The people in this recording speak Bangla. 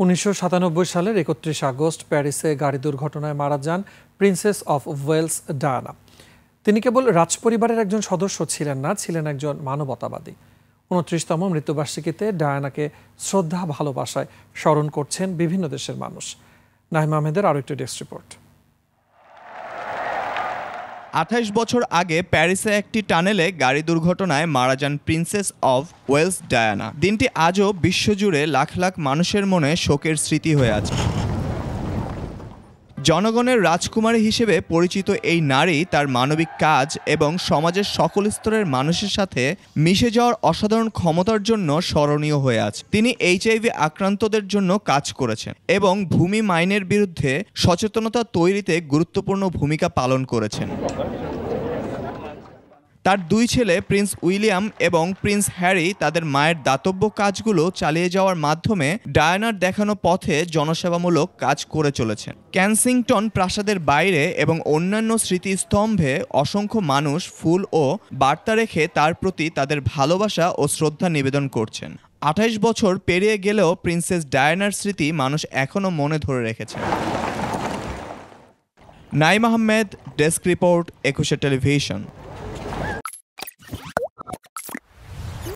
১৯৯৭ সালের ৩১ আগস্ট প্যারিসে গাড়ি দুর্ঘটনায় মারা যান প্রিন্সেস অফ ওয়েলস ডায়ানা। তিনি কেবল রাজপরিবারের একজন সদস্য ছিলেন না, ছিলেন একজন মানবতাবাদী। ২৯তম মৃত্যুবার্ষিকীতে ডায়ানাকে শ্রদ্ধা ভালোবাসায় স্মরণ করছেন বিভিন্ন দেশের মানুষ। নাহিম আহমেদের আরও একটি ডেস্ক রিপোর্ট। ২৮ বছর আগে প্যারিসে একটি টানেলে গাড়ি দুর্ঘটনায় মারা যান প্রিন্সেস অফ ওয়েলস ডায়ানা। দিনটি আজও বিশ্বজুড়ে লাখ লাখ মানুষের মনে শোকের স্মৃতি হয়ে আছে। জনগণের রাজকুমারী হিসেবে পরিচিত এই নারী তার মানবিক কাজ এবং সমাজের সকল স্তরের মানুষের সাথে মিশে যাওয়ার অসাধারণ ক্ষমতার জন্য স্মরণীয় হয়ে আছে। তিনি HIV আক্রান্তদের জন্য কাজ করেছেন এবং ভূমি মাইনের বিরুদ্ধে সচেতনতা তৈরিতে গুরুত্বপূর্ণ ভূমিকা পালন করেছেন। তার দুই ছেলে প্রিন্স উইলিয়াম এবং প্রিন্স হ্যারি তাদের মায়ের দাতব্য কাজগুলো চালিয়ে যাওয়ার মাধ্যমে ডায়ানার দেখানো পথে জনসেবামূলক কাজ করে চলেছেন। কেনসিংটন প্রাসাদের বাইরে এবং অন্যান্য স্মৃতিস্তম্ভে অসংখ্য মানুষ ফুল ও বার্তা রেখে তার প্রতি তাদের ভালোবাসা ও শ্রদ্ধা নিবেদন করছেন। ২৮ বছর পেরিয়ে গেলেও প্রিন্সেস ডায়ানার স্মৃতি মানুষ এখনও মনে ধরে রেখেছে। Naim Ahmed, desk report, ২১ television.